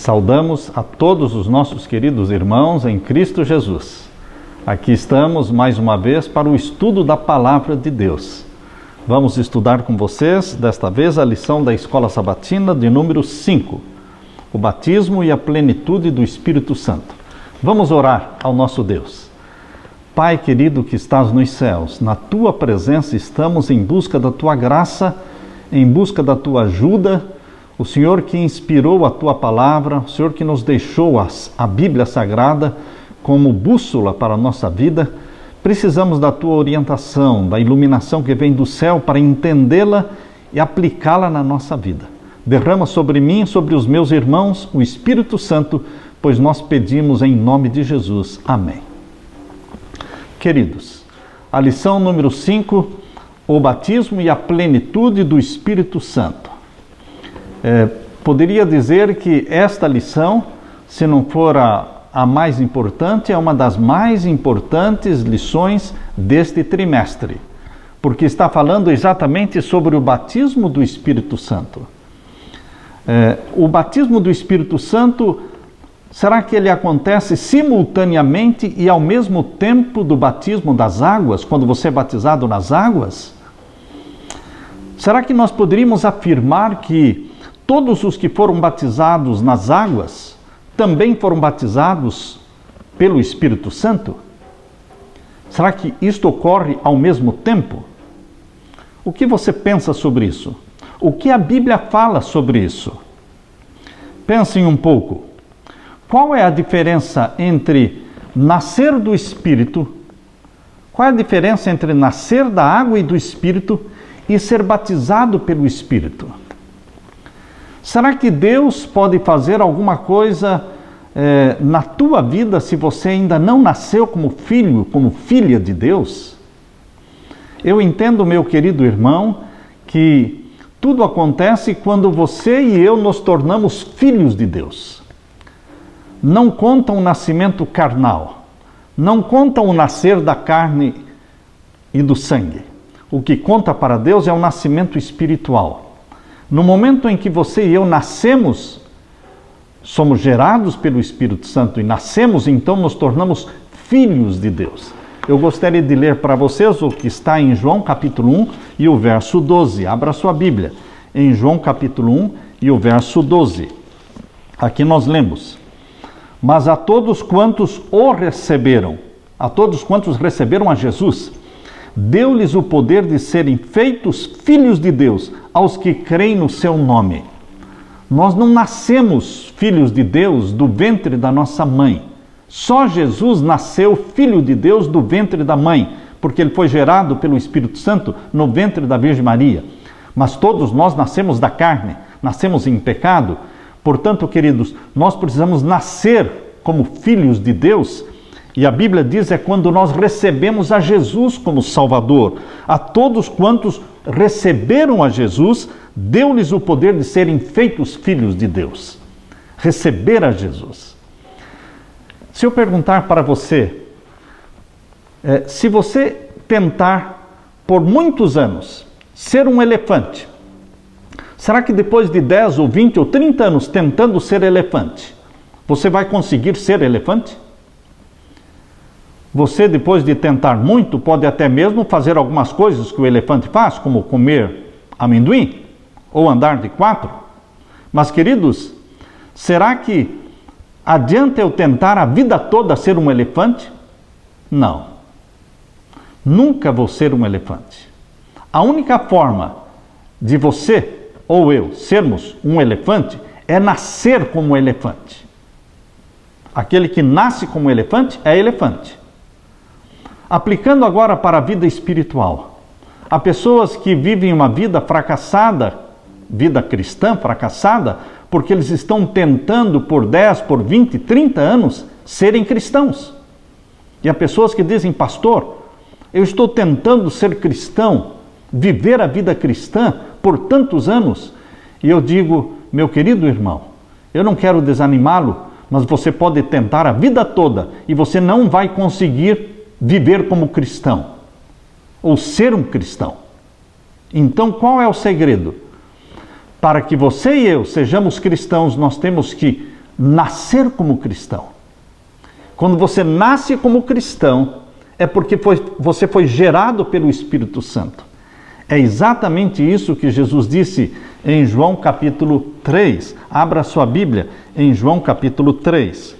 Saudamos a todos os nossos queridos irmãos em Cristo Jesus. Aqui estamos mais uma vez para o estudo da Palavra de Deus. Vamos estudar com vocês, desta vez, a lição da Escola Sabatina de número 5, o batismo e a plenitude do Espírito Santo. Vamos orar ao nosso Deus. Pai querido que estás nos céus, na Tua presença estamos em busca da Tua graça, em busca da Tua ajuda. O Senhor que inspirou a Tua palavra, o Senhor que nos deixou a Bíblia Sagrada como bússola para a nossa vida, precisamos da Tua orientação, da iluminação que vem do céu para entendê-la e aplicá-la na nossa vida. Derrama sobre mim e sobre os meus irmãos o Espírito Santo, pois nós pedimos em nome de Jesus. Amém. Queridos, a lição número 5, o batismo e a plenitude do Espírito Santo. Poderia dizer que esta lição, se não for a mais importante, é uma das mais importantes lições deste trimestre, porque está falando exatamente sobre o batismo do Espírito Santo. O batismo do Espírito Santo, será que ele acontece simultaneamente e ao mesmo tempo do batismo das águas, quando você é batizado nas águas? Será que nós poderíamos afirmar que todos os que foram batizados nas águas também foram batizados pelo Espírito Santo? Será que isto ocorre ao mesmo tempo? O que você pensa sobre isso? O que a Bíblia fala sobre isso? Pensem um pouco. Qual é a diferença entre nascer do Espírito? Qual é a diferença entre nascer da água e do Espírito e ser batizado pelo Espírito? Será que Deus pode fazer alguma coisa na tua vida se você ainda não nasceu como filho, como filha de Deus? Eu entendo, meu querido irmão, que tudo acontece quando você e eu nos tornamos filhos de Deus. Não conta o nascimento carnal, não conta o nascer da carne e do sangue. O que conta para Deus é o nascimento espiritual. No momento em que você e eu nascemos, somos gerados pelo Espírito Santo e nascemos, então nos tornamos filhos de Deus. Eu gostaria de ler para vocês o que está em João capítulo 1 e o verso 12. Abra sua Bíblia. Em João capítulo 1 e o verso 12. Aqui nós lemos: mas a todos quantos o receberam, a todos quantos receberam a Jesus, deu-lhes o poder de serem feitos filhos de Deus, aos que creem no seu nome. Nós não nascemos filhos de Deus do ventre da nossa mãe. Só Jesus nasceu filho de Deus do ventre da mãe, porque ele foi gerado pelo Espírito Santo no ventre da Virgem Maria. Mas todos nós nascemos da carne, nascemos em pecado. Portanto, queridos, nós precisamos nascer como filhos de Deus. E a Bíblia diz quando nós recebemos a Jesus como Salvador. A todos quantos receberam a Jesus, deu-lhes o poder de serem feitos filhos de Deus. Receber a Jesus. Se eu perguntar para você, se você tentar por muitos anos ser um elefante, será que depois de 10 ou 20 ou 30 anos tentando ser elefante, você vai conseguir ser elefante? Você, depois de tentar muito, pode até mesmo fazer algumas coisas que o elefante faz, como comer amendoim ou andar de 4. Mas, queridos, será que adianta eu tentar a vida toda ser um elefante? Não. Nunca vou ser um elefante. A única forma de você ou eu sermos um elefante é nascer como elefante. Aquele que nasce como elefante é elefante. Aplicando agora para a vida espiritual. Há pessoas que vivem uma vida fracassada, vida cristã fracassada, porque eles estão tentando por 10, por 20, 30 anos serem cristãos. E há pessoas que dizem: pastor, eu estou tentando ser cristão, viver a vida cristã por tantos anos. E eu digo: meu querido irmão, eu não quero desanimá-lo, mas você pode tentar a vida toda e você não vai conseguir viver como cristão, ou ser um cristão. Então, qual é o segredo? Para que você e eu sejamos cristãos, nós temos que nascer como cristão. Quando você nasce como cristão, é porque você foi gerado pelo Espírito Santo. É exatamente isso que Jesus disse em João capítulo 3. Abra sua Bíblia em João capítulo 3.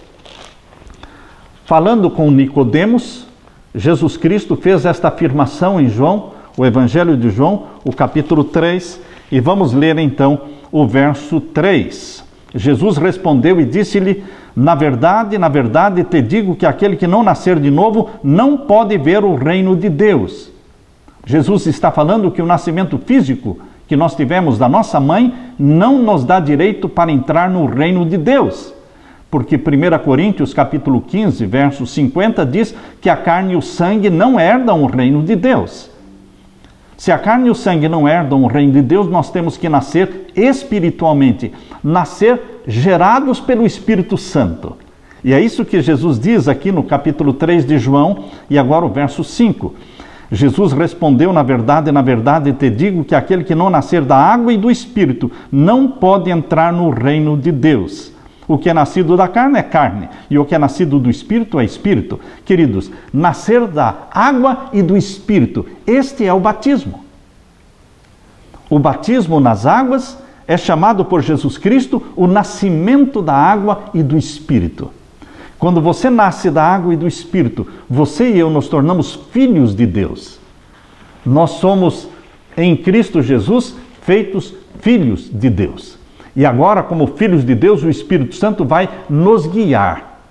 Falando com Nicodemos, Jesus Cristo fez esta afirmação em João, o Evangelho de João, o capítulo 3, e vamos ler então o verso 3. Jesus respondeu e disse-lhe: na verdade, te digo que aquele que não nascer de novo não pode ver o reino de Deus. Jesus está falando que o nascimento físico que nós tivemos da nossa mãe não nos dá direito para entrar no reino de Deus. Porque 1 Coríntios capítulo 15, verso 50 diz que a carne e o sangue não herdam o reino de Deus. Se a carne e o sangue não herdam o reino de Deus, nós temos que nascer espiritualmente, nascer gerados pelo Espírito Santo. E é isso que Jesus diz aqui no capítulo 3 de João, e agora o verso 5. Jesus respondeu: na verdade te digo que aquele que não nascer da água e do Espírito não pode entrar no reino de Deus. O que é nascido da carne é carne, e o que é nascido do Espírito é Espírito. Queridos, nascer da água e do Espírito, este é o batismo. O batismo nas águas é chamado por Jesus Cristo o nascimento da água e do Espírito. Quando você nasce da água e do Espírito, você e eu nos tornamos filhos de Deus. Nós somos, em Cristo Jesus, feitos filhos de Deus. E agora, como filhos de Deus, o Espírito Santo vai nos guiar.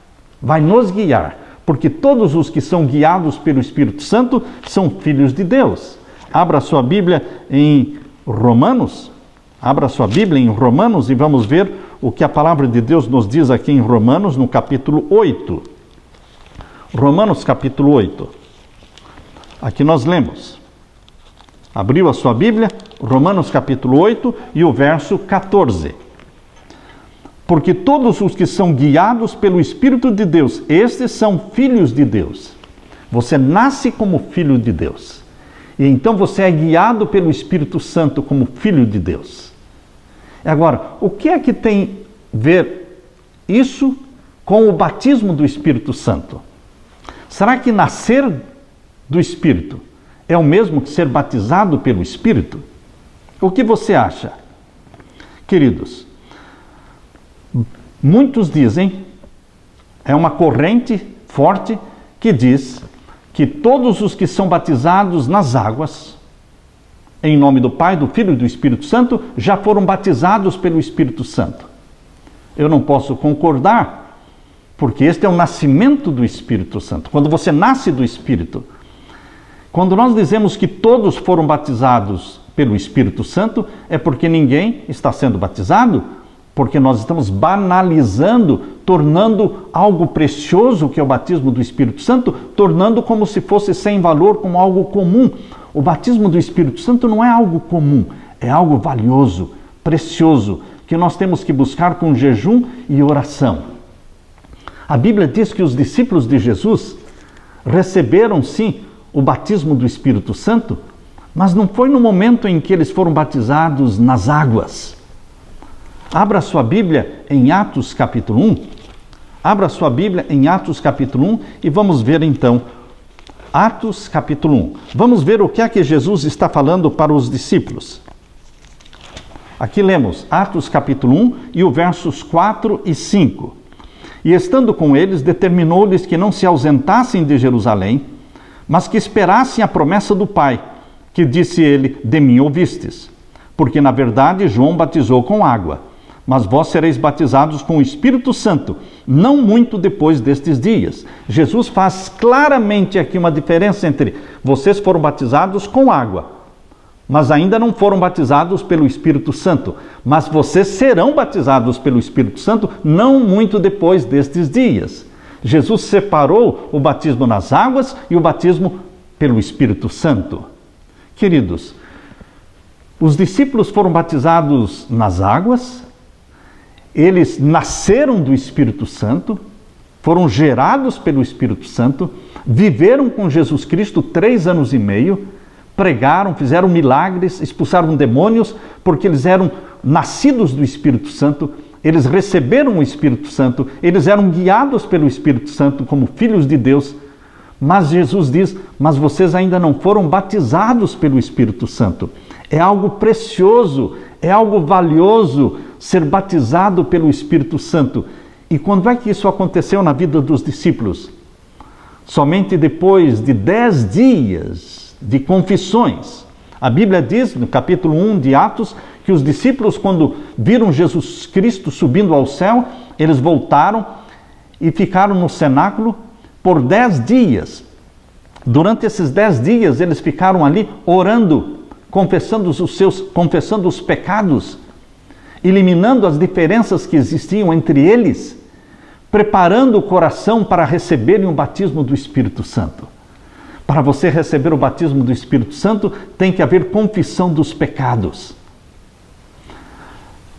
Vai nos guiar. Porque todos os que são guiados pelo Espírito Santo são filhos de Deus. Abra sua Bíblia em Romanos. Abra sua Bíblia em Romanos e vamos ver o que a palavra de Deus nos diz aqui em Romanos, no capítulo 8. Romanos, capítulo 8. Aqui nós lemos. Abriu a sua Bíblia, Romanos capítulo 8 e o verso 14. Porque todos os que são guiados pelo Espírito de Deus, estes são filhos de Deus. Você nasce como filho de Deus. E então você é guiado pelo Espírito Santo como filho de Deus. Agora, o que é que tem a ver isso com o batismo do Espírito Santo? Será que nascer do Espírito é o mesmo que ser batizado pelo Espírito? O que você acha? Queridos, muitos dizem, é uma corrente forte que diz que todos os que são batizados nas águas, em nome do Pai, do Filho e do Espírito Santo, já foram batizados pelo Espírito Santo. Eu não posso concordar, porque este é o nascimento do Espírito Santo. Quando você nasce do Espírito, quando nós dizemos que todos foram batizados pelo Espírito Santo, é porque ninguém está sendo batizado, porque nós estamos banalizando, tornando algo precioso, que é o batismo do Espírito Santo, tornando como se fosse sem valor, como algo comum. O batismo do Espírito Santo não é algo comum, é algo valioso, precioso, que nós temos que buscar com jejum e oração. A Bíblia diz que os discípulos de Jesus receberam, sim, o batismo do Espírito Santo, mas não foi no momento em que eles foram batizados nas águas. Abra sua Bíblia em Atos capítulo 1. Abra sua Bíblia em Atos capítulo 1 e vamos ver então Atos capítulo 1. Vamos ver o que é que Jesus está falando para os discípulos. Aqui lemos Atos capítulo 1 e os versos 4 e 5. E estando com eles, determinou-lhes que não se ausentassem de Jerusalém, mas que esperassem a promessa do Pai, que disse ele: de mim ouvistes. Porque na verdade João batizou com água, mas vós sereis batizados com o Espírito Santo, não muito depois destes dias. Jesus faz claramente aqui uma diferença entre vocês foram batizados com água, mas ainda não foram batizados pelo Espírito Santo. Mas vocês serão batizados pelo Espírito Santo não muito depois destes dias. Jesus separou o batismo nas águas e o batismo pelo Espírito Santo. Queridos, os discípulos foram batizados nas águas, eles nasceram do Espírito Santo, foram gerados pelo Espírito Santo, viveram com Jesus Cristo 3 anos e meio, pregaram, fizeram milagres, expulsaram demônios, porque eles eram nascidos do Espírito Santo, eles receberam o Espírito Santo, eles eram guiados pelo Espírito Santo como filhos de Deus. Mas Jesus diz, mas vocês ainda não foram batizados pelo Espírito Santo. É algo precioso, é algo valioso ser batizado pelo Espírito Santo. E quando é que isso aconteceu na vida dos discípulos? Somente depois de 10 dias de confissões. A Bíblia diz, no capítulo 1 de Atos, que os discípulos, quando viram Jesus Cristo subindo ao céu, eles voltaram e ficaram no cenáculo por 10 dias. Durante esses 10 dias, eles ficaram ali orando, confessando os pecados, eliminando as diferenças que existiam entre eles, preparando o coração para receberem o batismo do Espírito Santo. Para você receber o batismo do Espírito Santo, tem que haver confissão dos pecados.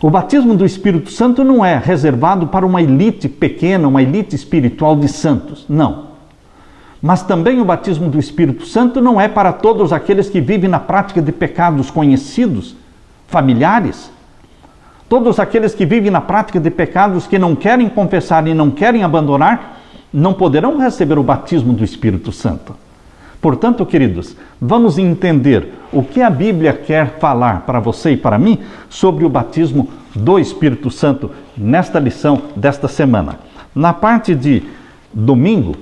O batismo do Espírito Santo não é reservado para uma elite pequena, uma elite espiritual de santos, não. Mas também o batismo do Espírito Santo não é para todos aqueles que vivem na prática de pecados conhecidos, familiares. Todos aqueles que vivem na prática de pecados que não querem confessar e não querem abandonar, não poderão receber o batismo do Espírito Santo. Portanto, queridos, vamos entender o que a Bíblia quer falar para você e para mim sobre o batismo do Espírito Santo nesta lição desta semana. Na parte de domingo,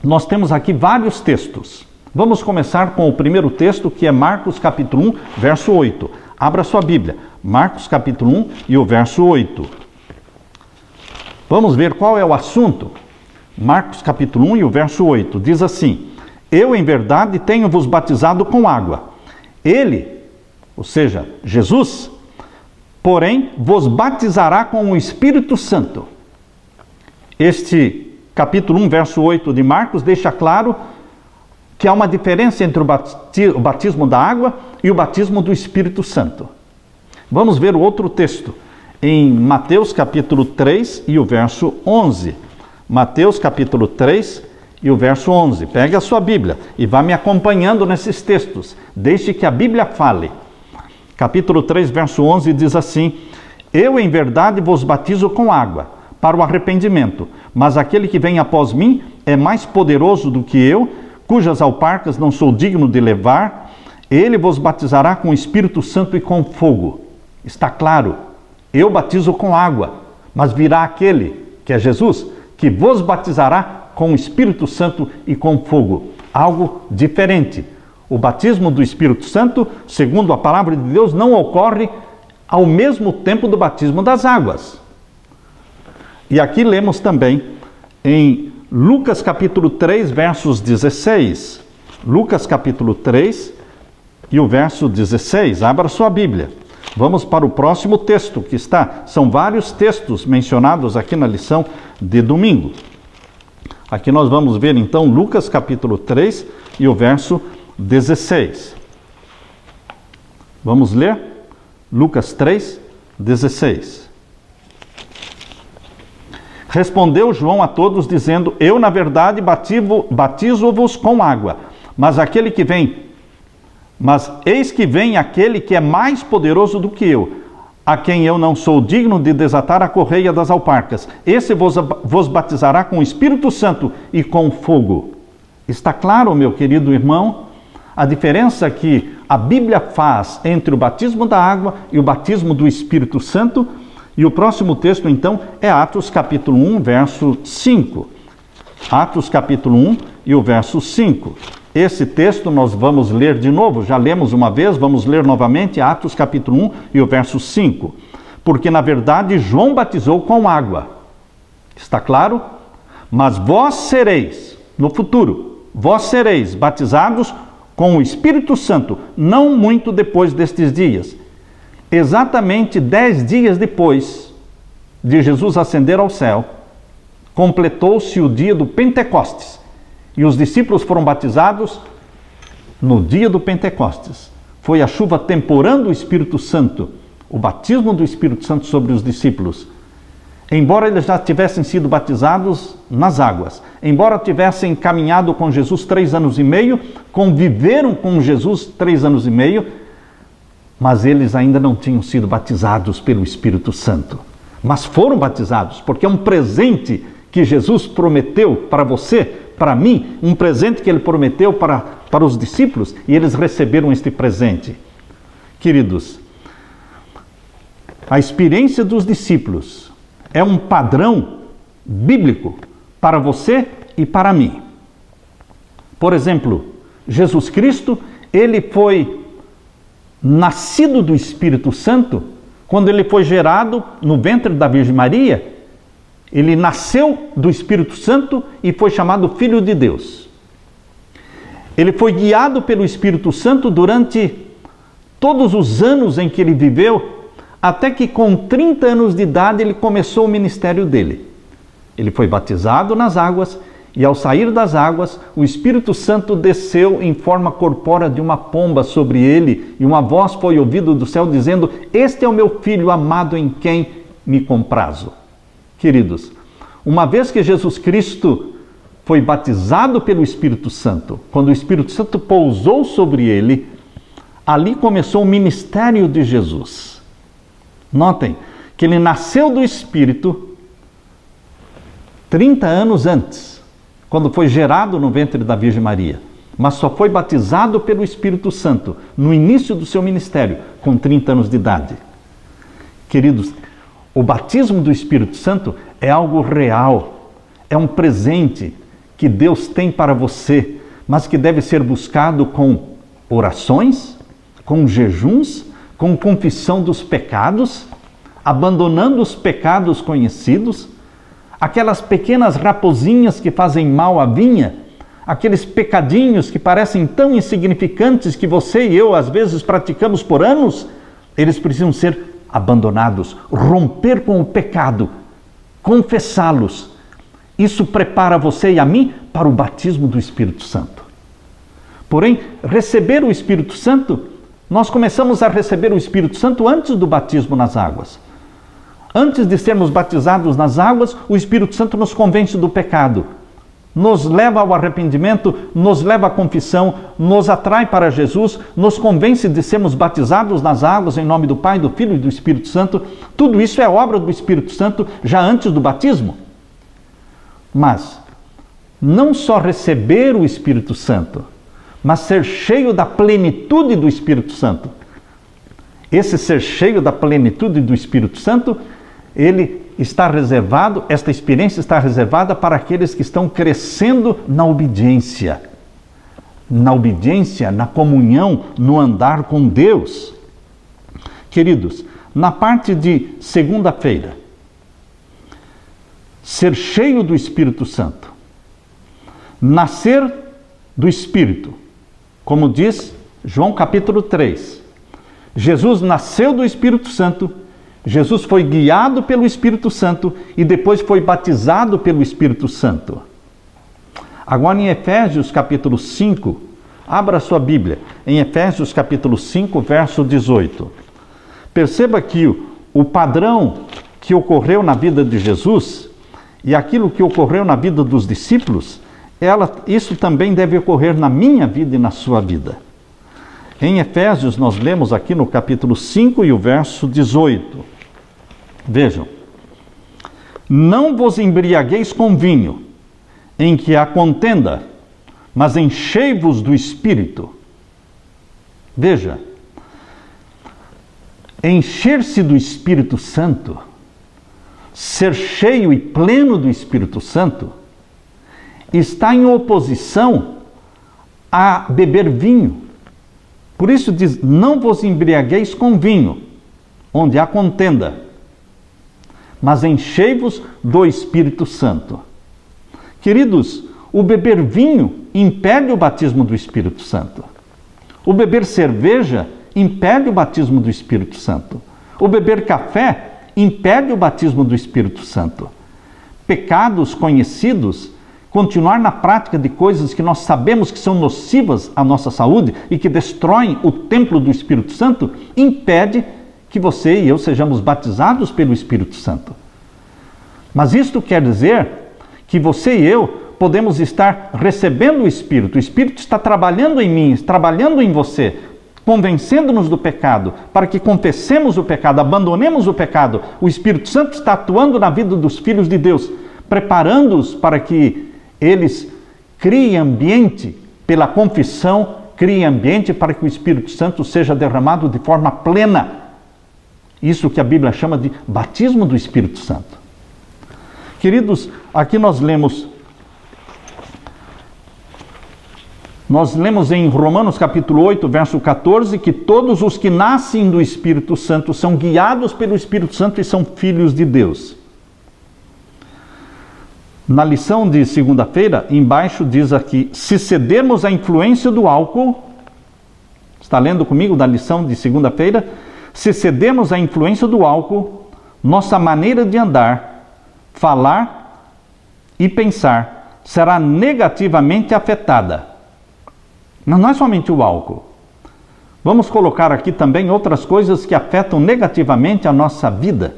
nós temos aqui vários textos. Vamos começar com o primeiro texto, que é Marcos capítulo 1, verso 8. Abra sua Bíblia, Marcos capítulo 1 e o verso 8. Vamos ver qual é o assunto. Marcos capítulo 1 e o verso 8, diz assim: Eu, em verdade, tenho-vos batizado com água. Ele, ou seja, Jesus, porém, vos batizará com o Espírito Santo. Este capítulo 1, verso 8 de Marcos deixa claro que há uma diferença entre o batismo da água e o batismo do Espírito Santo. Vamos ver o outro texto, em Mateus capítulo 3 e o verso 11. Mateus capítulo 3 e o verso 11. Pegue a sua Bíblia e vá me acompanhando nesses textos. Deixe que a Bíblia fale. Capítulo 3, verso 11 diz assim: Eu, em verdade, vos batizo com água para o arrependimento, mas aquele que vem após mim é mais poderoso do que eu, cujas alparcas não sou digno de levar. Ele vos batizará com o Espírito Santo e com fogo. Está claro, eu batizo com água, mas virá aquele, que é Jesus, que vos batizará com o Espírito Santo e com fogo. Algo diferente. O batismo do Espírito Santo, segundo a palavra de Deus, não ocorre ao mesmo tempo do batismo das águas. E aqui lemos também em Lucas capítulo 3, versos 16. Lucas capítulo 3 e o verso 16. Abra sua Bíblia. Vamos para o próximo texto que são vários textos mencionados aqui na lição de domingo. Aqui nós vamos ver então Lucas capítulo 3 e o verso 16. Vamos ler? Lucas 3, 16. Respondeu João a todos dizendo: Eu, na verdade, batizo-vos com água, mas eis que vem aquele que é mais poderoso do que eu, a quem eu não sou digno de desatar a correia das alparcas. Esse vos batizará com o Espírito Santo e com fogo. Está claro, meu querido irmão, a diferença que a Bíblia faz entre o batismo da água e o batismo do Espírito Santo? E o próximo texto, então, é Atos capítulo 1, verso 5. Atos capítulo 1 e o verso 5. Esse texto nós vamos ler de novo, já lemos uma vez, vamos ler novamente Atos capítulo 1 e o verso 5. Porque, na verdade, João batizou com água. Está claro? Mas vós sereis, no futuro, vós sereis batizados com o Espírito Santo, não muito depois destes dias. Exatamente 10 dias depois de Jesus ascender ao céu, completou-se o dia do Pentecostes. E os discípulos foram batizados no dia do Pentecostes. Foi a chuva temporando o Espírito Santo, o batismo do Espírito Santo sobre os discípulos. Embora eles já tivessem sido batizados nas águas, embora tivessem caminhado com Jesus 3 anos e meio, conviveram com Jesus 3 anos e meio, mas eles ainda não tinham sido batizados pelo Espírito Santo. Mas foram batizados, porque é um presente que Jesus prometeu para você, para mim, um presente que ele prometeu para os discípulos, e eles receberam este presente. Queridos, a experiência dos discípulos é um padrão bíblico para você e para mim. Por exemplo, Jesus Cristo, ele foi nascido do Espírito Santo quando ele foi gerado no ventre da Virgem Maria. Ele nasceu do Espírito Santo e foi chamado Filho de Deus. Ele foi guiado pelo Espírito Santo durante todos os anos em que ele viveu, até que com 30 anos de idade ele começou o ministério dele. Ele foi batizado nas águas e ao sair das águas, o Espírito Santo desceu em forma corpórea de uma pomba sobre ele e uma voz foi ouvida do céu dizendo: "Este é o meu Filho amado em quem me comprazo." Queridos, uma vez que Jesus Cristo foi batizado pelo Espírito Santo, quando o Espírito Santo pousou sobre ele, ali começou o ministério de Jesus. Notem que ele nasceu do Espírito 30 anos antes, quando foi gerado no ventre da Virgem Maria, mas só foi batizado pelo Espírito Santo no início do seu ministério, com 30 anos de idade. Queridos, o batismo do Espírito Santo é algo real, é um presente que Deus tem para você, mas que deve ser buscado com orações, com jejuns, com confissão dos pecados, abandonando os pecados conhecidos, aquelas pequenas raposinhas que fazem mal à vinha, aqueles pecadinhos que parecem tão insignificantes que você e eu às vezes praticamos por anos, eles precisam ser abandonados, romper com o pecado, confessá-los. Isso prepara você e a mim para o batismo do Espírito Santo. Porém, receber o Espírito Santo, nós começamos a receber o Espírito Santo antes do batismo nas águas. Antes de sermos batizados nas águas, o Espírito Santo nos convence do pecado, nos leva ao arrependimento, nos leva à confissão, nos atrai para Jesus, nos convence de sermos batizados nas águas em nome do Pai, do Filho e do Espírito Santo. Tudo isso é obra do Espírito Santo já antes do batismo. Mas não só receber o Espírito Santo, mas ser cheio da plenitude do Espírito Santo. Esse ser cheio da plenitude do Espírito Santo, ele está reservado, esta experiência está reservada para aqueles que estão crescendo na obediência, na comunhão, no andar com Deus. Queridos, na parte de segunda-feira, ser cheio do Espírito Santo, nascer do Espírito, como diz João capítulo 3, Jesus nasceu do Espírito Santo, Jesus foi guiado pelo Espírito Santo e depois foi batizado pelo Espírito Santo. Agora em Efésios capítulo 5, abra sua Bíblia, em Efésios capítulo 5, verso 18. Perceba que o padrão que ocorreu na vida de Jesus e aquilo que ocorreu na vida dos discípulos, isso também deve ocorrer na minha vida e na sua vida. Em Efésios, nós lemos aqui no capítulo 5 e o verso 18. Vejam: não vos embriagueis com vinho, em que há contenda, mas enchei-vos do Espírito. Veja, encher-se do Espírito Santo, ser cheio e pleno do Espírito Santo, está em oposição a beber vinho. Por isso diz: não vos embriagueis com vinho, onde há contenda, mas enchei-vos do Espírito Santo. Queridos, o beber vinho impede o batismo do Espírito Santo. O beber cerveja impede o batismo do Espírito Santo. O beber café impede o batismo do Espírito Santo. Pecados conhecidos, continuar na prática de coisas que nós sabemos que são nocivas à nossa saúde e que destroem o templo do Espírito Santo, impede que você e eu sejamos batizados pelo Espírito Santo. Mas isto quer dizer que você e eu podemos estar recebendo o Espírito está trabalhando em mim, trabalhando em você, convencendo-nos do pecado, para que confessemos o pecado, abandonemos o pecado. O Espírito Santo está atuando na vida dos filhos de Deus, preparando-os para que eles criem ambiente, pela confissão, criem ambiente para que o Espírito Santo seja derramado de forma plena. Isso que a Bíblia chama de batismo do Espírito Santo. Queridos, aqui nós lemos em Romanos capítulo 8, verso 14, que todos os que nascem do Espírito Santo são guiados pelo Espírito Santo e são filhos de Deus. Na lição de segunda-feira, embaixo diz aqui, se cedermos à influência do álcool, está lendo comigo da lição de segunda-feira? Se cedermos à influência do álcool, nossa maneira de andar, falar e pensar será negativamente afetada. Mas não é somente o álcool. Vamos colocar aqui também outras coisas que afetam negativamente a nossa vida.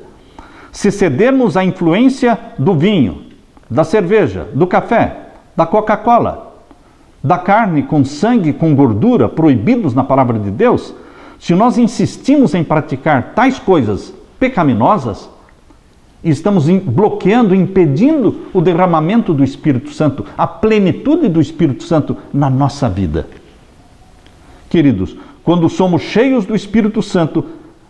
Se cedermos à influência do vinho, da cerveja, do café, da Coca-Cola, da carne com sangue, com gordura, proibidos na palavra de Deus, se nós insistimos em praticar tais coisas pecaminosas, estamos bloqueando, impedindo o derramamento do Espírito Santo, a plenitude do Espírito Santo na nossa vida. Queridos, quando somos cheios do Espírito Santo,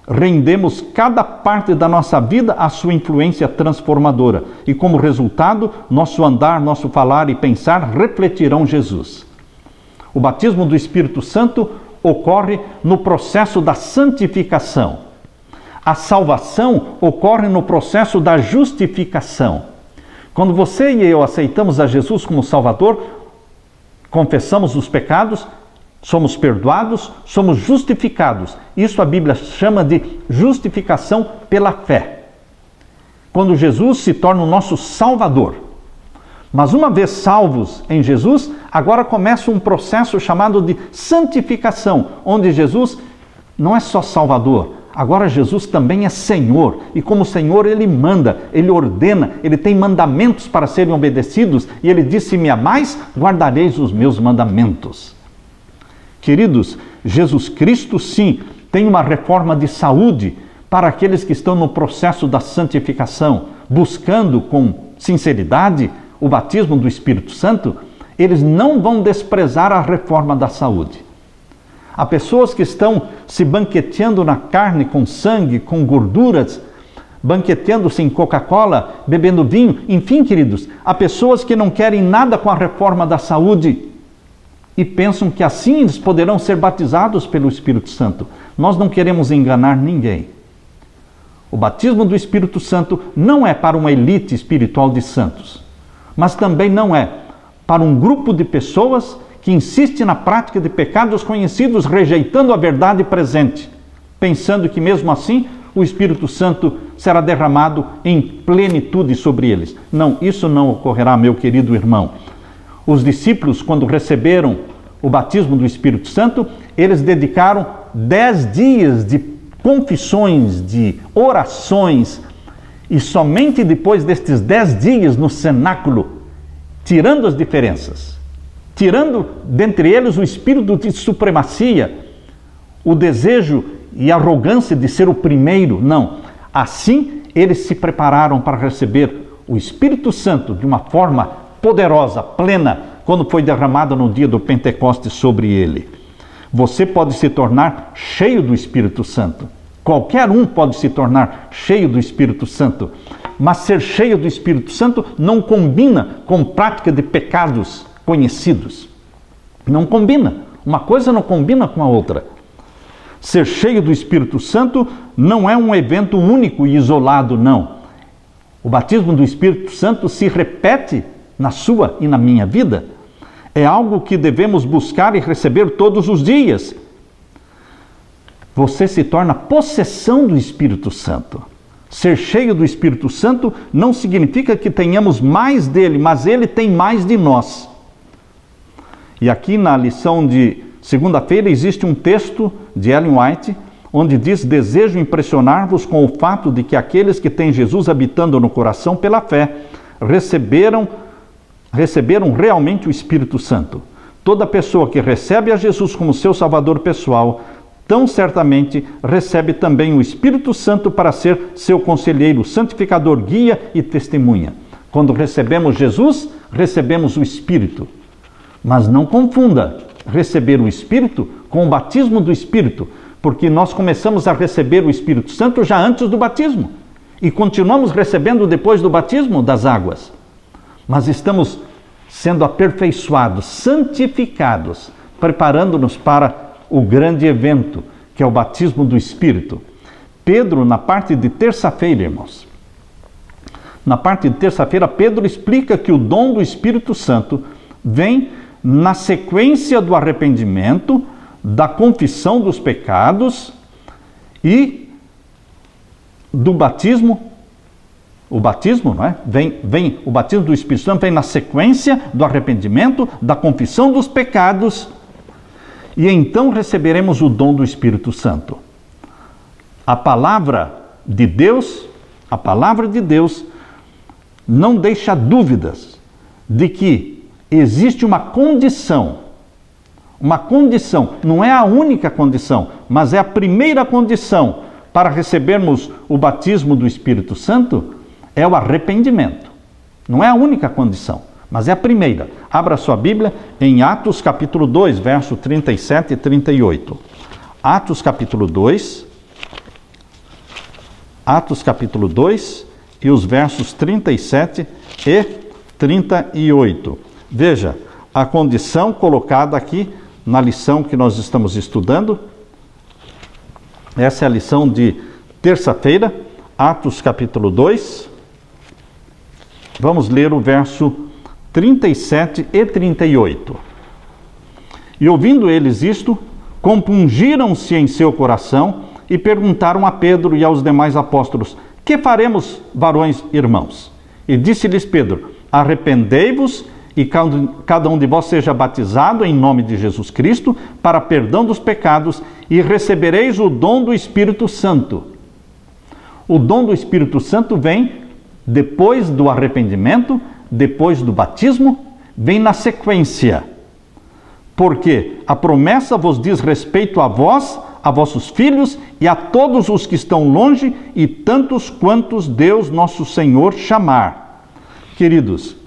rendemos cada parte da nossa vida à sua influência transformadora. E como resultado, nosso andar, nosso falar e pensar refletirão Jesus. O batismo do Espírito Santo ocorre no processo da santificação. A salvação ocorre no processo da justificação. Quando você e eu aceitamos a Jesus como Salvador, confessamos os pecados, somos perdoados, somos justificados. Isso a Bíblia chama de justificação pela fé. Quando Jesus se torna o nosso Salvador. Mas uma vez salvos em Jesus, agora começa um processo chamado de santificação, onde Jesus não é só Salvador, agora Jesus também é Senhor. E como Senhor, Ele manda, Ele ordena, Ele tem mandamentos para serem obedecidos. E Ele diz, se me amais, guardareis os meus mandamentos. Queridos, Jesus Cristo, sim, tem uma reforma de saúde para aqueles que estão no processo da santificação, buscando com sinceridade o batismo do Espírito Santo. Eles não vão desprezar a reforma da saúde. Há pessoas que estão se banqueteando na carne com sangue, com gorduras, banqueteando-se em Coca-Cola, bebendo vinho. Enfim, queridos, há pessoas que não querem nada com a reforma da saúde e pensam que assim eles poderão ser batizados pelo Espírito Santo. Nós não queremos enganar ninguém. O batismo do Espírito Santo não é para uma elite espiritual de santos, mas também não é para um grupo de pessoas que insiste na prática de pecados conhecidos, rejeitando a verdade presente, pensando que mesmo assim o Espírito Santo será derramado em plenitude sobre eles. Não, isso não ocorrerá, meu querido irmão. Os discípulos, quando receberam o batismo do Espírito Santo, eles dedicaram 10 dias de confissões, de orações, e somente depois destes 10 dias no cenáculo, tirando as diferenças, tirando dentre eles o espírito de supremacia, o desejo e arrogância de ser o primeiro, não. Assim, eles se prepararam para receber o Espírito Santo de uma forma poderosa, plena, quando foi derramada no dia do Pentecostes sobre ele. Você pode se tornar cheio do Espírito Santo. Qualquer um pode se tornar cheio do Espírito Santo. Mas ser cheio do Espírito Santo não combina com prática de pecados conhecidos. Não combina. Uma coisa não combina com a outra. Ser cheio do Espírito Santo não é um evento único e isolado, não. O batismo do Espírito Santo se repete na sua e na minha vida. É algo que devemos buscar e receber todos os dias. Você se torna possessão do Espírito Santo. Ser cheio do Espírito Santo não significa que tenhamos mais dele, mas ele tem mais de nós. E aqui na lição de segunda-feira existe um texto de Ellen White, onde diz: desejo impressionar-vos com o fato de que aqueles que têm Jesus habitando no coração pela fé, receberam realmente o Espírito Santo. Toda pessoa que recebe a Jesus como seu Salvador pessoal tão certamente recebe também o Espírito Santo para ser seu conselheiro, santificador, guia e testemunha. Quando recebemos Jesus, recebemos o Espírito. Mas não confunda receber o Espírito com o batismo do Espírito, porque nós começamos a receber o Espírito Santo já antes do batismo e continuamos recebendo depois do batismo das águas. Mas estamos sendo aperfeiçoados, santificados, preparando-nos para o grande evento, que é o batismo do Espírito. Pedro, na parte de terça-feira, irmãos, na parte de terça-feira, Pedro explica que o dom do Espírito Santo vem na sequência do arrependimento, da confissão dos pecados e do batismo. O batismo, não é? O batismo do Espírito Santo vem na sequência do arrependimento, da confissão dos pecados, e então receberemos o dom do Espírito Santo. A palavra de Deus não deixa dúvidas de que existe uma condição, não é a única condição, mas é a primeira condição para recebermos o batismo do Espírito Santo, é o arrependimento. Não é a única condição, mas é a primeira. Abra sua Bíblia em Atos capítulo 2, verso 37 e 38. Atos capítulo 2 e os versos 37 e 38. Veja, a condição colocada aqui na lição que nós estamos estudando. Essa é a lição de terça-feira, Atos capítulo 2. Vamos ler o verso 37 e 38. E ouvindo eles isto, compungiram-se em seu coração e perguntaram a Pedro e aos demais apóstolos: que faremos, varões irmãos? E disse-lhes Pedro: arrependei-vos e cada um de vós seja batizado em nome de Jesus Cristo para perdão dos pecados e recebereis o dom do Espírito Santo. O dom do Espírito Santo vem depois do arrependimento, depois do batismo, vem na sequência. Porque a promessa vos diz respeito a vós, a vossos filhos e a todos os que estão longe e tantos quantos Deus nosso Senhor chamar. Queridos,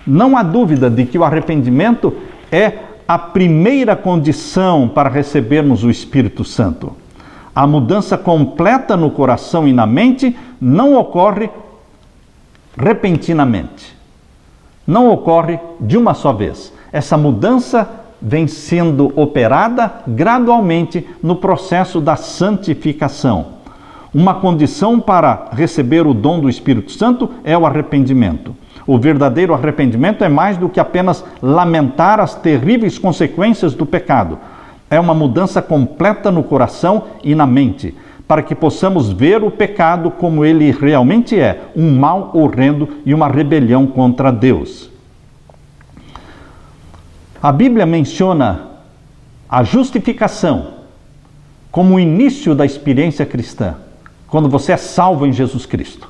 não há dúvida de que o arrependimento é a primeira condição para recebermos o Espírito Santo. A mudança completa no coração e na mente não ocorre repentinamente. Não ocorre de uma só vez. Essa mudança vem sendo operada gradualmente no processo da santificação. Uma condição para receber o dom do Espírito Santo é o arrependimento. O verdadeiro arrependimento é mais do que apenas lamentar as terríveis consequências do pecado. É uma mudança completa no coração e na mente, para que possamos ver o pecado como ele realmente é, um mal horrendo e uma rebelião contra Deus. A Bíblia menciona a justificação como o início da experiência cristã, quando você é salvo em Jesus Cristo.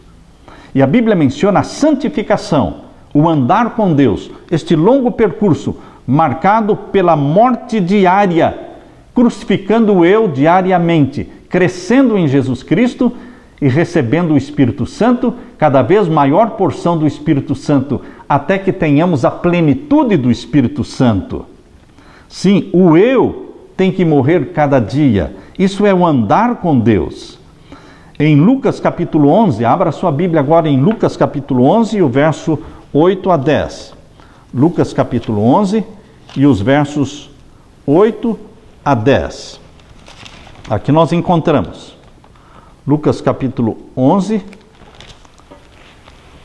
E a Bíblia menciona a santificação, o andar com Deus, este longo percurso marcado pela morte diária, crucificando o eu diariamente, crescendo em Jesus Cristo e recebendo o Espírito Santo, cada vez maior porção do Espírito Santo, até que tenhamos a plenitude do Espírito Santo. Sim, o eu tem que morrer cada dia. Isso é o andar com Deus. Em Lucas capítulo 11, abra sua Bíblia agora em Lucas capítulo 11, o verso 8 a 10. Lucas capítulo 11 e os versos 8 a 10. Aqui nós encontramos Lucas capítulo 11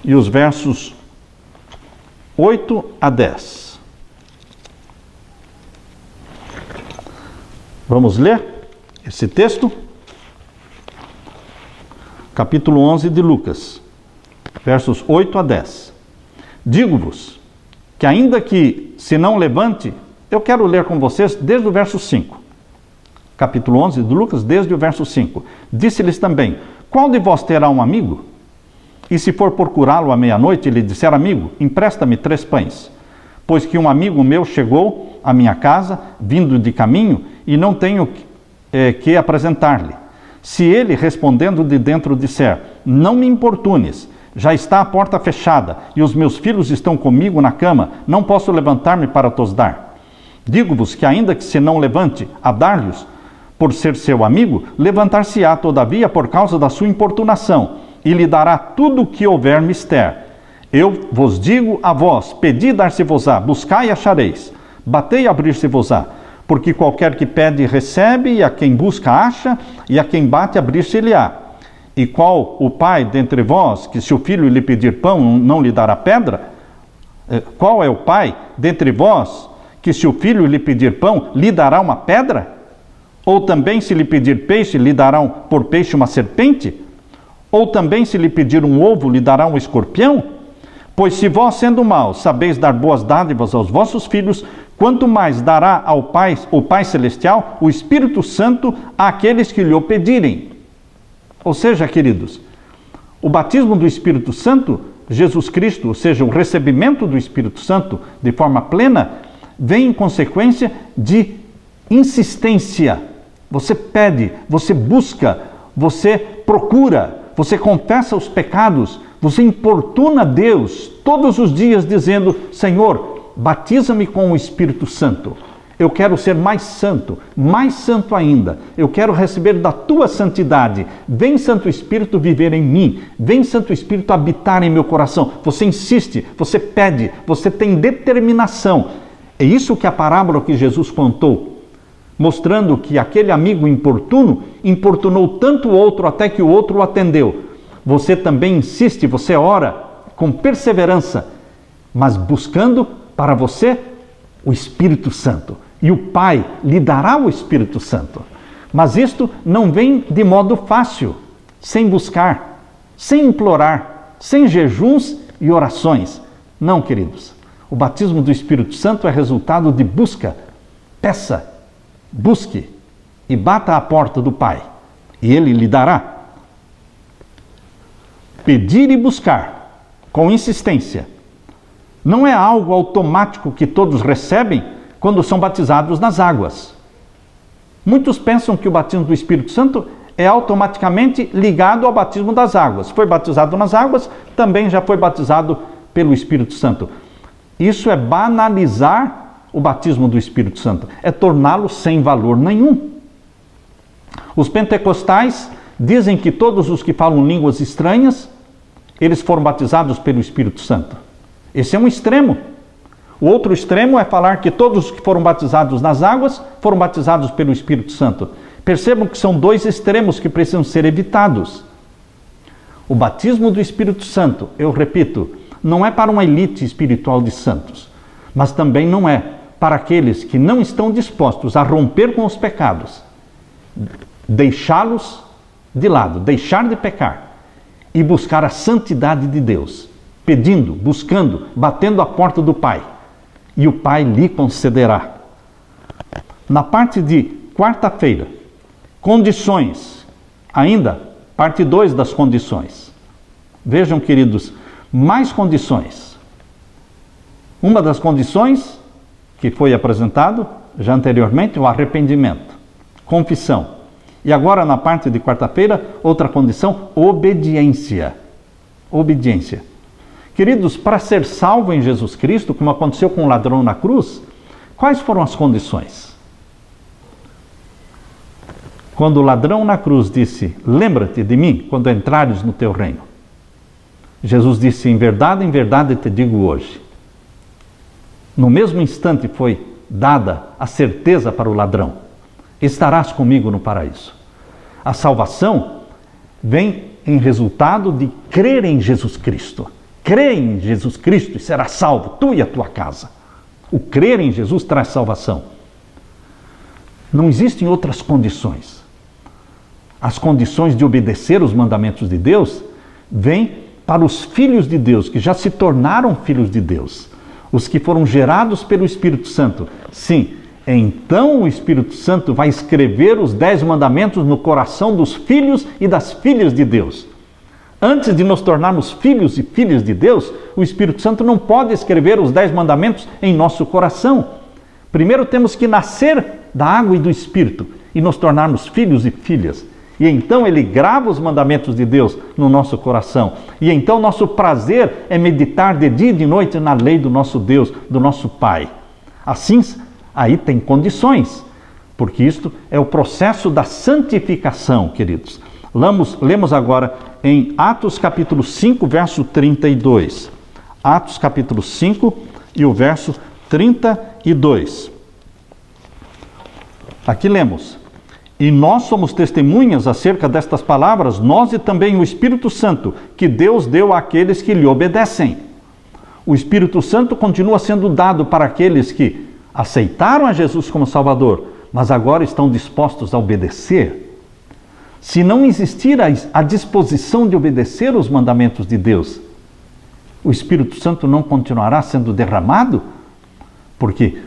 e os versos 8 a 10. Vamos ler esse texto? Capítulo 11 de Lucas, versos 8 a 10. Digo-vos que ainda que se não levante, eu quero ler com vocês desde o verso 5. Capítulo 11 de Lucas, desde o verso 5. Disse-lhes também: qual de vós terá um amigo? E se for procurá-lo à meia-noite, ele disser: amigo, empresta-me 3 pães. Pois que um amigo meu chegou à minha casa, vindo de caminho, e não tenho que apresentar-lhe. Se ele, respondendo de dentro, disser: não me importunes, já está a porta fechada, e os meus filhos estão comigo na cama, não posso levantar-me para tos dar. Digo-vos que ainda que se não levante a dar-lhes, por ser seu amigo, levantar-se-á todavia por causa da sua importunação, e lhe dará tudo o que houver mister. Eu vos digo a vós: pedi, dar-se-vos-á, buscai e achareis, batei e abrir-se-vos-á. Porque qualquer que pede, recebe, e a quem busca, acha, e a quem bate, abrir-se-lhe-á. E qual o pai dentre vós, que se o filho lhe pedir pão, não lhe dará pedra? Qual é o pai dentre vós, que se o filho lhe pedir pão, lhe dará uma pedra? Ou também, se lhe pedir peixe, lhe dará por peixe uma serpente? Ou também, se lhe pedir um ovo, lhe dará um escorpião? Pois se vós, sendo maus, sabeis dar boas dádivas aos vossos filhos, quanto mais dará ao Pai, o Pai Celestial, o Espírito Santo, àqueles que lhe o pedirem. Ou seja, queridos, o batismo do Espírito Santo, Jesus Cristo, ou seja, o recebimento do Espírito Santo de forma plena, vem em consequência de insistência. Você pede, você busca, você procura, você confessa os pecados, você importuna Deus todos os dias dizendo: Senhor, batiza-me com o Espírito Santo. Eu quero ser mais santo ainda. Eu quero receber da tua santidade. Vem, Santo Espírito, viver em mim. Vem, Santo Espírito, habitar em meu coração. Você insiste, você pede, você tem determinação. É isso que a parábola que Jesus contou, mostrando que aquele amigo importuno importunou tanto o outro até que o outro o atendeu. Você também insiste, você ora com perseverança, mas buscando para você o Espírito Santo. E o Pai lhe dará o Espírito Santo. Mas isto não vem de modo fácil, sem buscar, sem implorar, sem jejuns e orações. Não, queridos. O batismo do Espírito Santo é resultado de busca. Peça, busque e bata à porta do Pai, e Ele lhe dará. Pedir e buscar, com insistência, não é algo automático que todos recebem quando são batizados nas águas. Muitos pensam que o batismo do Espírito Santo é automaticamente ligado ao batismo das águas. Foi batizado nas águas, também já foi batizado pelo Espírito Santo. Isso é banalizar o batismo do Espírito Santo, é torná-lo sem valor nenhum. Os pentecostais dizem que todos os que falam línguas estranhas, eles foram batizados pelo Espírito Santo. Esse é um extremo. O outro extremo é falar que todos os que foram batizados nas águas foram batizados pelo Espírito Santo. Percebam que são dois extremos que precisam ser evitados. O batismo do Espírito Santo, eu repito, não é para uma elite espiritual de santos, mas também não é para aqueles que não estão dispostos a romper com os pecados, deixá-los de lado, deixar de pecar e buscar a santidade de Deus, pedindo, buscando, batendo a porta do Pai, e o Pai lhe concederá. Na parte de quarta-feira, condições, ainda, parte 2 das condições. Vejam, queridos, mais condições. Uma das condições que foi apresentado já anteriormente, o arrependimento, confissão. E agora, na parte de quarta-feira, outra condição, obediência. Obediência. Queridos, para ser salvo em Jesus Cristo, como aconteceu com o ladrão na cruz, quais foram as condições? Quando o ladrão na cruz disse: lembra-te de mim quando entrares no teu reino. Jesus disse: em verdade te digo hoje. No mesmo instante foi dada a certeza para o ladrão: estarás comigo no paraíso. A salvação vem em resultado de crer em Jesus Cristo. Crê em Jesus Cristo e será salvo, tu e a tua casa. O crer em Jesus traz salvação. Não existem outras condições. As condições de obedecer os mandamentos de Deus vêm para os filhos de Deus, que já se tornaram filhos de Deus. Os que foram gerados pelo Espírito Santo. Sim, então o Espírito Santo vai escrever os 10 mandamentos no coração dos filhos e das filhas de Deus. Antes de nos tornarmos filhos e filhas de Deus, o Espírito Santo não pode escrever os 10 mandamentos em nosso coração. Primeiro temos que nascer da água e do Espírito. e nos tornarmos filhos e filhas. E então Ele grava os mandamentos de Deus no nosso coração. E então nosso prazer é meditar de dia e de noite na lei do nosso Deus, do nosso Pai. Assim, aí tem condições, porque isto é o processo da santificação, queridos. Lemos agora em Atos capítulo 5, verso 32. Atos capítulo 5 e o verso 32. Aqui lemos: e nós somos testemunhas acerca destas palavras, nós e também o Espírito Santo, que Deus deu àqueles que lhe obedecem. O Espírito Santo continua sendo dado para aqueles que aceitaram a Jesus como Salvador, mas agora estão dispostos a obedecer. Se não existir a disposição de obedecer os mandamentos de Deus, o Espírito Santo não continuará sendo derramado, porque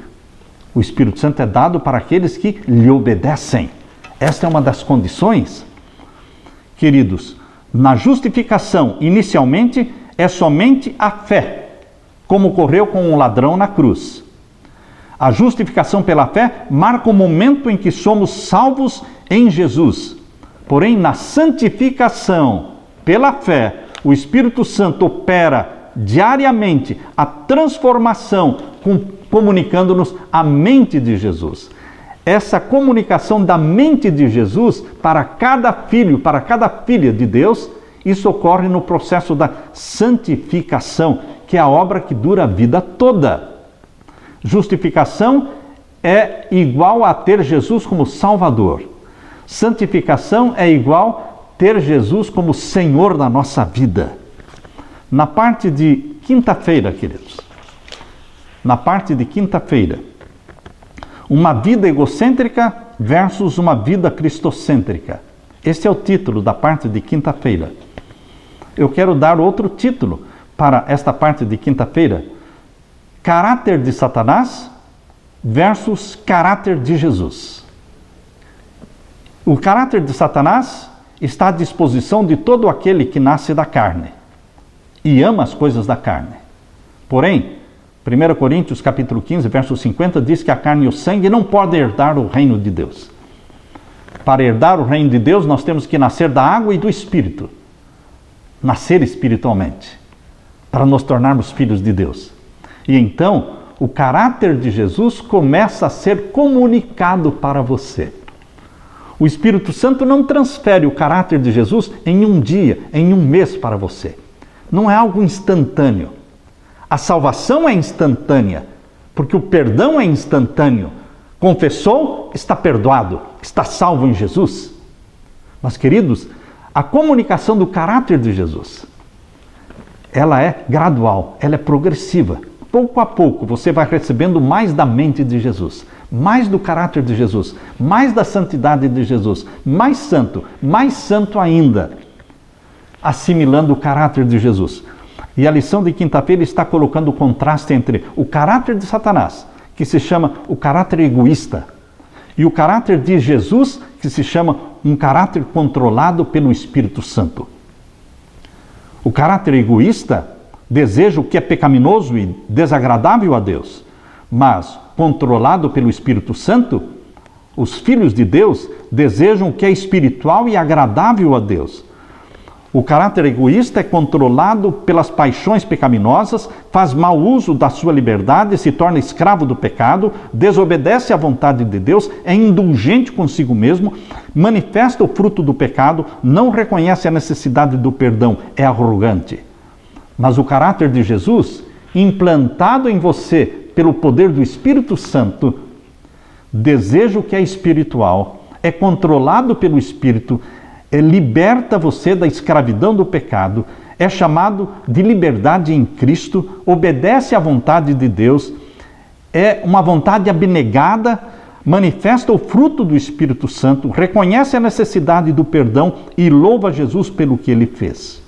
o Espírito Santo é dado para aqueles que lhe obedecem. Esta é uma das condições. Queridos, na justificação, inicialmente, é somente a fé, como ocorreu com o ladrão na cruz. A justificação pela fé marca o momento em que somos salvos em Jesus. Porém, na santificação pela fé, o Espírito Santo opera diariamente a transformação, comunicando-nos a mente de Jesus. Essa comunicação da mente de Jesus para cada filho, para cada filha de Deus, isso ocorre no processo da santificação, que é a obra que dura a vida toda. Justificação é igual a ter Jesus como Salvador. Santificação é igual a ter Jesus como Senhor da nossa vida. Na parte de quinta-feira, queridos, na parte de quinta-feira, uma vida egocêntrica versus uma vida cristocêntrica. Este é o título da parte de quinta-feira. Eu quero dar outro título para esta parte de quinta-feira: caráter de Satanás versus caráter de Jesus. O caráter de Satanás está à disposição de todo aquele que nasce da carne e ama as coisas da carne. Porém, 1 Coríntios capítulo 15, verso 50, diz que a carne e o sangue não podem herdar o reino de Deus. Para herdar o reino de Deus, nós temos que nascer da água e do Espírito. Nascer espiritualmente, para nos tornarmos filhos de Deus. E então, o caráter de Jesus começa a ser comunicado para você. O Espírito Santo não transfere o caráter de Jesus em um dia, em um mês para você. Não é algo instantâneo. A salvação é instantânea, porque o perdão é instantâneo. Confessou, está perdoado, está salvo em Jesus. Mas, queridos, a comunicação do caráter de Jesus, ela é gradual, ela é progressiva. Pouco a pouco você vai recebendo mais da mente de Jesus, mais do caráter de Jesus, mais da santidade de Jesus, mais santo ainda, assimilando o caráter de Jesus. E a lição de quinta-feira está colocando o contraste entre o caráter de Satanás, que se chama o caráter egoísta, e o caráter de Jesus, que se chama um caráter controlado pelo Espírito Santo. O caráter egoísta deseja o que é pecaminoso e desagradável a Deus, mas controlado pelo Espírito Santo, os filhos de Deus desejam o que é espiritual e agradável a Deus. O caráter egoísta é controlado pelas paixões pecaminosas, faz mau uso da sua liberdade, se torna escravo do pecado, desobedece à vontade de Deus, é indulgente consigo mesmo, manifesta o fruto do pecado, não reconhece a necessidade do perdão, é arrogante. Mas o caráter de Jesus, implantado em você pelo poder do Espírito Santo, deseja o que é espiritual, é controlado pelo Espírito, liberta você da escravidão do pecado, é chamado de liberdade em Cristo, obedece à vontade de Deus, é uma vontade abnegada, manifesta o fruto do Espírito Santo, reconhece a necessidade do perdão e louva Jesus pelo que ele fez.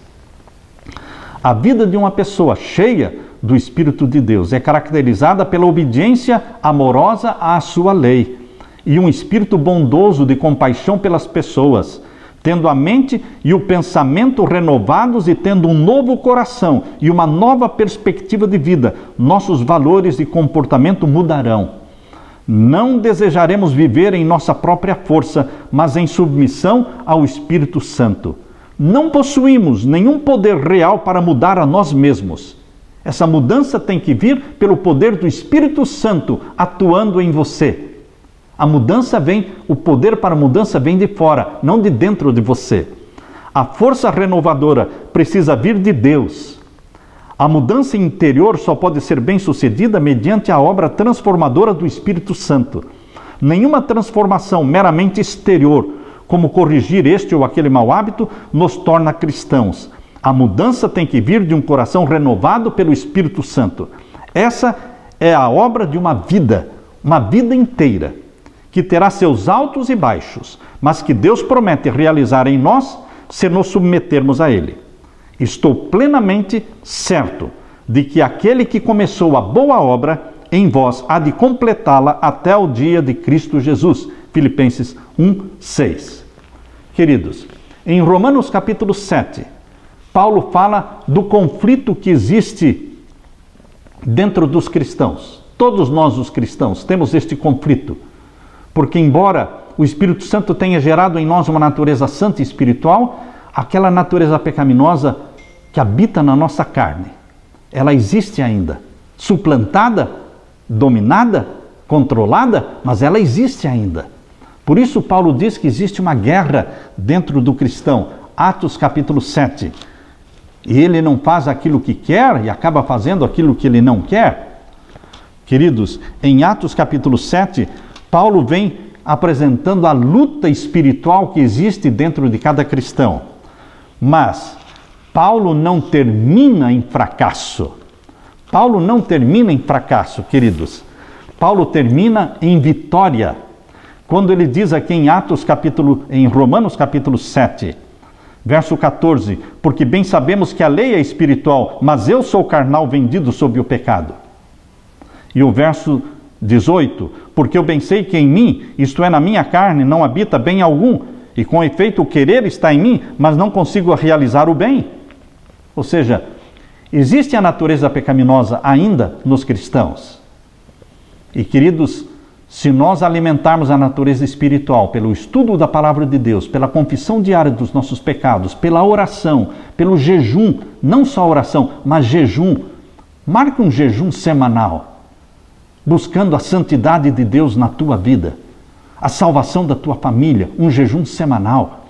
A vida de uma pessoa cheia do Espírito de Deus é caracterizada pela obediência amorosa à sua lei e um espírito bondoso de compaixão pelas pessoas, tendo a mente e o pensamento renovados e tendo um novo coração e uma nova perspectiva de vida, nossos valores e comportamento mudarão. Não desejaremos viver em nossa própria força, mas em submissão ao Espírito Santo. Não possuímos nenhum poder real para mudar a nós mesmos. Essa mudança tem que vir pelo poder do Espírito Santo atuando em você. A mudança vem, o poder para a mudança vem de fora, não de dentro de você. A força renovadora precisa vir de Deus. A mudança interior só pode ser bem-sucedida mediante a obra transformadora do Espírito Santo. Nenhuma transformação meramente exterior, como corrigir este ou aquele mau hábito, nos torna cristãos. A mudança tem que vir de um coração renovado pelo Espírito Santo. Essa é a obra de uma vida inteira, que terá seus altos e baixos, mas que Deus promete realizar em nós se nos submetermos a Ele. Estou plenamente certo de que aquele que começou a boa obra em vós há de completá-la até o dia de Cristo Jesus. Filipenses 1:6. Queridos, em Romanos capítulo 7, Paulo fala do conflito que existe dentro dos cristãos. Todos nós, os cristãos, temos este conflito. Porque embora o Espírito Santo tenha gerado em nós uma natureza santa e espiritual, aquela natureza pecaminosa que habita na nossa carne, ela existe ainda. Suplantada, dominada, controlada, mas ela existe ainda. Por isso Paulo diz que existe uma guerra dentro do cristão. Atos capítulo 7. E ele não faz aquilo que quer e acaba fazendo aquilo que ele não quer. Queridos, em Atos capítulo 7, Paulo vem apresentando a luta espiritual que existe dentro de cada cristão. Mas Paulo não termina em fracasso. Paulo não termina em fracasso, queridos. Paulo termina em vitória. Quando ele diz aqui em Romanos capítulo 7, verso 14, porque bem sabemos que a lei é espiritual, mas eu sou carnal, vendido sob o pecado. E o verso 18, porque eu bem sei que em mim, isto é, na minha carne, não habita bem algum, e com efeito o querer está em mim, mas não consigo realizar o bem. Ou seja, existe a natureza pecaminosa ainda nos cristãos. E queridos, se nós alimentarmos a natureza espiritual pelo estudo da palavra de Deus, pela confissão diária dos nossos pecados, pela oração, pelo jejum, não só oração, mas jejum, marque um jejum semanal, buscando a santidade de Deus na tua vida, a salvação da tua família, um jejum semanal.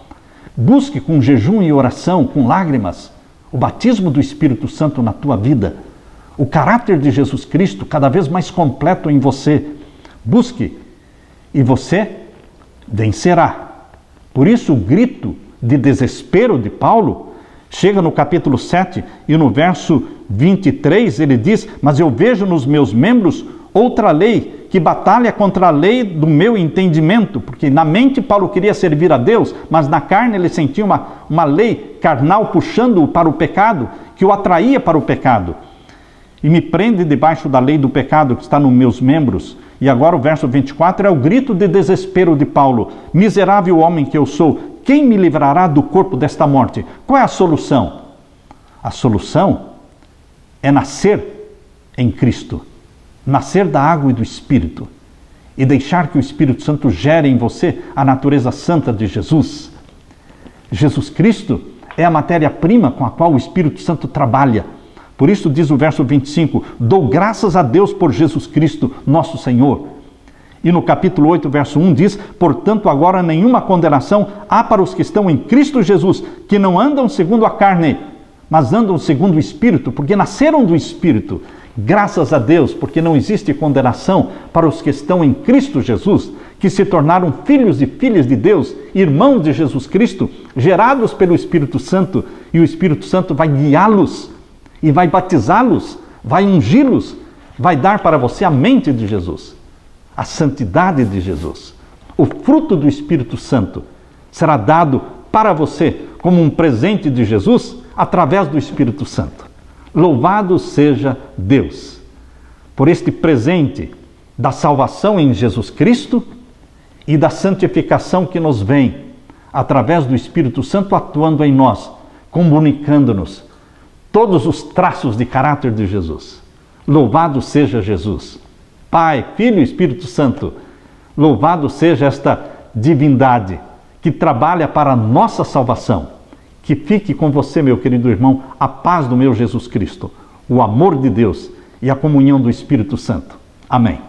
Busque com jejum e oração, com lágrimas, o batismo do Espírito Santo na tua vida, o caráter de Jesus Cristo cada vez mais completo em você. Busque e você vencerá. Por isso o grito de desespero de Paulo chega no capítulo 7 e no verso 23 ele diz: mas eu vejo nos meus membros outra lei que batalha contra a lei do meu entendimento, porque na mente Paulo queria servir a Deus, mas na carne ele sentia uma lei carnal puxando-o para o pecado, que o atraía para o pecado. E me prende debaixo da lei do pecado que está nos meus membros. E agora o verso 24 é o grito de desespero de Paulo: miserável homem que eu sou, quem me livrará do corpo desta morte? Qual é a solução? A solução é nascer em Cristo. Nascer da água e do Espírito e deixar que o Espírito Santo gere em você a natureza santa de Jesus. Jesus Cristo é a matéria-prima com a qual o Espírito Santo trabalha. Por isso diz o verso 25, dou graças a Deus por Jesus Cristo, nosso Senhor. E no capítulo 8, verso 1 diz, portanto agora nenhuma condenação há para os que estão em Cristo Jesus, que não andam segundo a carne, mas andam segundo o Espírito, porque nasceram do Espírito. Graças a Deus, porque não existe condenação para os que estão em Cristo Jesus, que se tornaram filhos e filhas de Deus, irmãos de Jesus Cristo, gerados pelo Espírito Santo, e o Espírito Santo vai guiá-los, e vai batizá-los, vai ungí-los, vai dar para você a mente de Jesus, a santidade de Jesus. O fruto do Espírito Santo será dado para você como um presente de Jesus através do Espírito Santo. Louvado seja Deus por este presente da salvação em Jesus Cristo e da santificação que nos vem através do Espírito Santo atuando em nós, comunicando-nos todos os traços de caráter de Jesus. Louvado seja Jesus. Pai, Filho e Espírito Santo. Louvado seja esta divindade que trabalha para a nossa salvação. Que fique com você, meu querido irmão, a paz do meu Jesus Cristo, o amor de Deus e a comunhão do Espírito Santo. Amém.